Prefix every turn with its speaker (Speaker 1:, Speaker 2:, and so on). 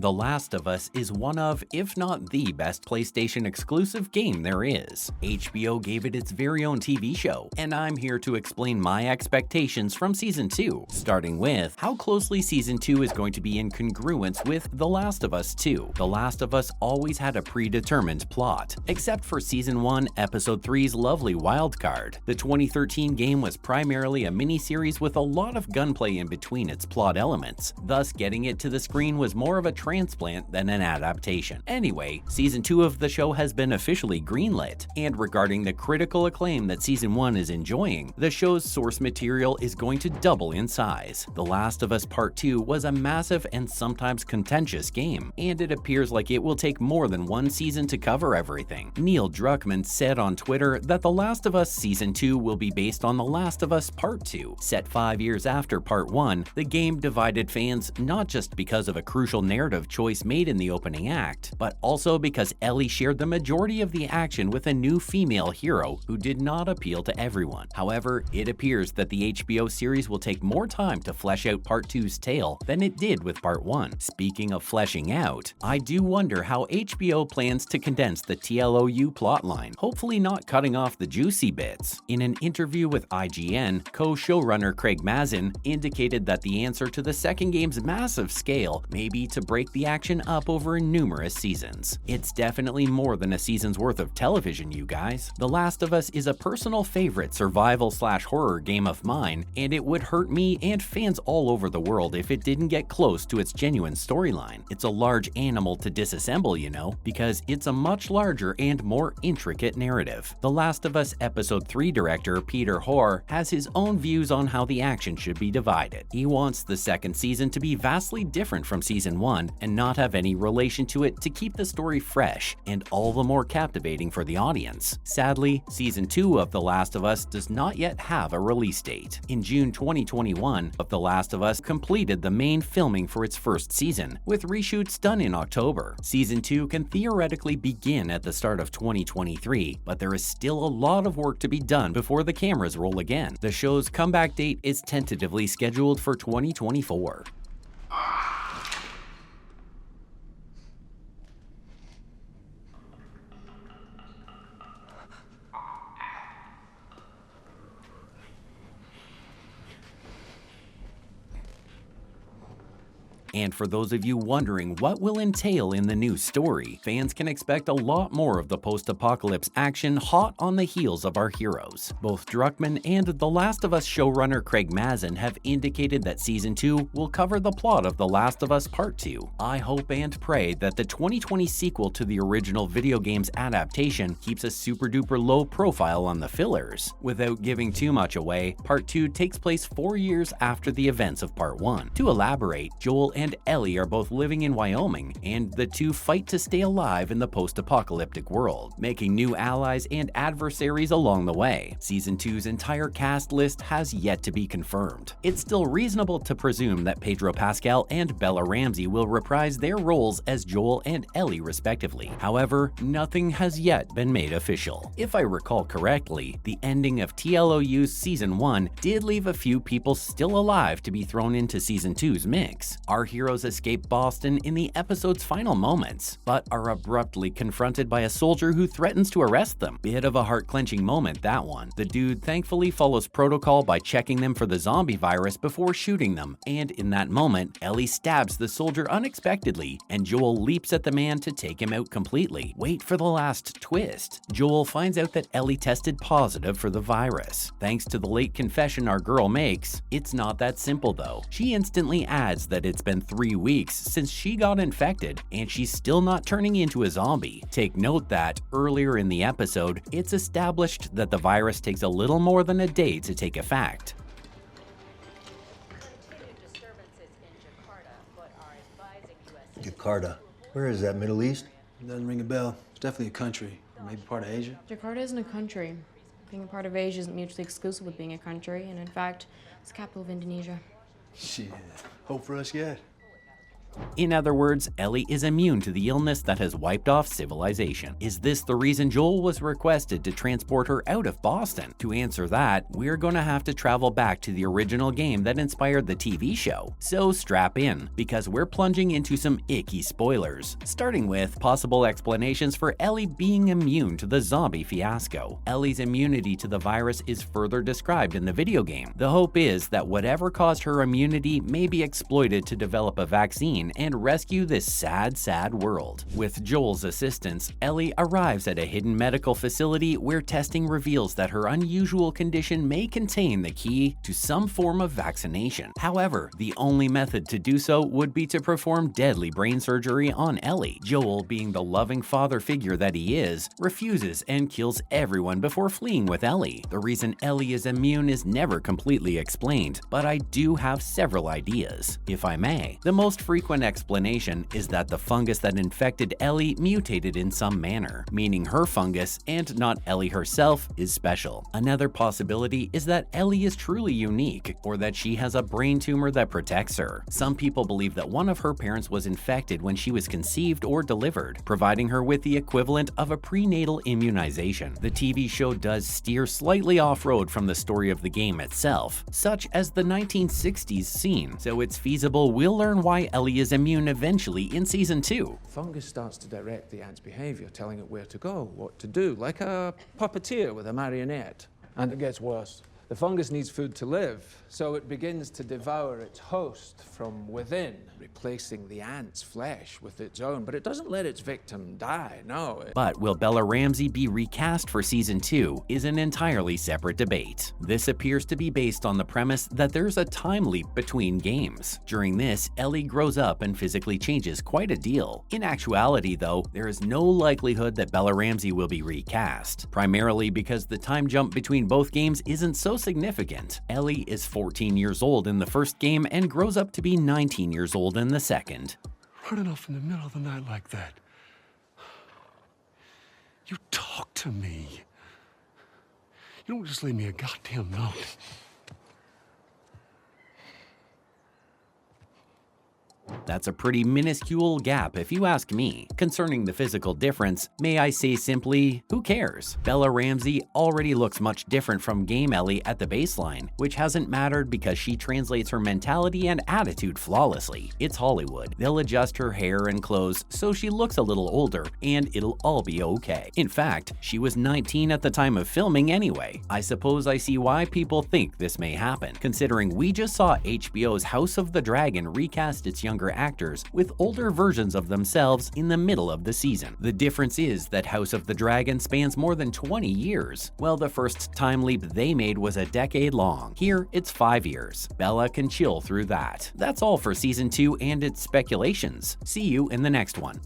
Speaker 1: The Last of Us is one of, if not the best PlayStation exclusive game there is. HBO gave it its very own TV show, and I'm here to explain my expectations from Season 2, starting with how closely Season 2 is going to be in congruence with The Last of Us 2. The Last of Us always had a predetermined plot, except for Season 1, Episode 3's lovely wildcard. The 2013 game was primarily a miniseries with a lot of gunplay in between its plot elements, thus getting it to the screen was more of a transplant than an adaptation. Anyway, Season 2 of the show has been officially greenlit, and regarding the critical acclaim that Season 1 is enjoying, the show's source material is going to double in size. The Last of Us Part 2 was a massive and sometimes contentious game, and it appears like it will take more than one season to cover everything. Neil Druckmann said on Twitter that The Last of Us Season 2 will be based on The Last of Us Part 2. Set 5 years after Part 1, the game divided fans not just because of a crucial narrative choice made in the opening act, but also because Ellie shared the majority of the action with a new female hero who did not appeal to everyone. However, it appears that the HBO series will take more time to flesh out Part 2's tale than it did with Part 1. Speaking of fleshing out, I do wonder how HBO plans to condense the TLOU plotline, hopefully not cutting off the juicy bits. In an interview with IGN, co-showrunner Craig Mazin indicated that the answer to the second game's massive scale may be to break the action up over numerous seasons. It's definitely more than a season's worth of television, you guys. The Last of Us is a personal favorite survival/horror game of mine, and it would hurt me and fans all over the world if it didn't get close to its genuine storyline. It's a large animal to disassemble, you know, because it's a much larger and more intricate narrative. The Last of Us Episode 3 director Peter Hoare has his own views on how the action should be divided. He wants the second season to be vastly different from Season 1 and not have any relation to it to keep the story fresh and all the more captivating for the audience. Sadly, Season 2 of The Last of Us does not yet have a release date. In June 2021, The Last of Us completed the main filming for its first season, with reshoots done in October. Season 2 can theoretically begin at the start of 2023, but there is still a lot of work to be done before the cameras roll again. The show's comeback date is tentatively scheduled for 2024. And for those of you wondering what will entail in the new story, fans can expect a lot more of the post-apocalypse action hot on the heels of our heroes. Both Druckmann and The Last of Us showrunner Craig Mazin have indicated that Season 2 will cover the plot of The Last of Us Part 2. I hope and pray that the 2020 sequel to the original video game's adaptation keeps a super-duper low profile on the fillers. Without giving too much away, Part 2 takes place 4 years after the events of Part 1. To elaborate, Joel and Ellie are both living in Wyoming, and the two fight to stay alive in the post-apocalyptic world, making new allies and adversaries along the way. Season 2's entire cast list has yet to be confirmed. It's still reasonable to presume that Pedro Pascal and Bella Ramsey will reprise their roles as Joel and Ellie respectively. However, nothing has yet been made official. If I recall correctly, the ending of TLOU's Season 1 did leave a few people still alive to be thrown into Season 2's mix. Our heroes escape Boston in the episode's final moments, but are abruptly confronted by a soldier who threatens to arrest them. Bit of a heart-clenching moment, that one. The dude thankfully follows protocol by checking them for the zombie virus before shooting them, and in that moment, Ellie stabs the soldier unexpectedly, and Joel leaps at the man to take him out completely. Wait for the last twist. Joel finds out that Ellie tested positive for the virus. Thanks to the late confession our girl makes, it's not that simple though. She instantly adds that it's been 3 weeks since she got infected, and she's still not turning into a zombie. Take note that, earlier in the episode, it's established that the virus takes a little more than a day to take effect.
Speaker 2: Jakarta. Where is that, Middle East?
Speaker 3: It doesn't ring a bell. It's definitely a country. Maybe part of Asia.
Speaker 4: Jakarta isn't a country. Being a part of Asia isn't mutually exclusive with being a country, and in fact, it's the capital of Indonesia.
Speaker 3: Shit. Hope for us yet.
Speaker 1: In other words, Ellie is immune to the illness that has wiped off civilization. Is this the reason Joel was requested to transport her out of Boston? To answer that, we're gonna have to travel back to the original game that inspired the TV show. So strap in, because we're plunging into some icky spoilers, starting with possible explanations for Ellie being immune to the zombie fiasco. Ellie's immunity to the virus is further described in the video game. The hope is that whatever caused her immunity may be exploited to develop a vaccine and rescue this sad world. With Joel's assistance, Ellie arrives at a hidden medical facility where testing reveals that her unusual condition may contain the key to some form of vaccination. However, the only method to do so would be to perform deadly brain surgery on Ellie. Joel, being the loving father figure that he is, refuses and kills everyone before fleeing with Ellie. The reason Ellie is immune is never completely explained, but I do have several ideas. If I may, the most frequent explanation is that the fungus that infected Ellie mutated in some manner, meaning her fungus and not Ellie herself is special. Another possibility is that Ellie is truly unique, or that she has a brain tumor that protects her. Some people believe that one of her parents was infected when she was conceived or delivered, providing her with the equivalent of a prenatal immunization. The TV show does steer slightly off-road from the story of the game itself, such as the 1960s scene, so it's feasible we'll learn why Ellie is immune eventually in Season 2.
Speaker 5: Fungus starts to direct the ant's behavior, telling it where to go, what to do, like a puppeteer with a marionette. And it gets worse. The fungus needs food to live, so it begins to devour its host from within, replacing the ant's flesh with its own. But it doesn't let its victim die, no.
Speaker 1: But will Bella Ramsey be recast for Season 2 is an entirely separate debate. This appears to be based on the premise that there's a time leap between games. During this, Ellie grows up and physically changes quite a deal. In actuality, though, there is no likelihood that Bella Ramsey will be recast, primarily because the time jump between both games isn't so significant. Ellie is 14 years old in the first game and grows up to be 19 years old in the second.
Speaker 6: Running off in the middle of the night like that. You talk to me. You don't just leave me a goddamn note.
Speaker 1: That's a pretty minuscule gap if you ask me. Concerning the physical difference, may I say simply, who cares? Bella Ramsey already looks much different from game Ellie at the baseline, which hasn't mattered because she translates her mentality and attitude flawlessly. It's Hollywood. They'll adjust her hair and clothes so she looks a little older, and it'll all be okay. In fact, she was 19 at the time of filming anyway. I suppose I see why people think this may happen, considering we just saw HBO's House of the Dragon recast its younger actors with older versions of themselves in the middle of the season. The difference is that House of the Dragon spans more than 20 years, while the first time leap they made was a decade long. Here, it's 5 years. Bella can chill through that. That's all for Season 2 and its speculations. See you in the next one.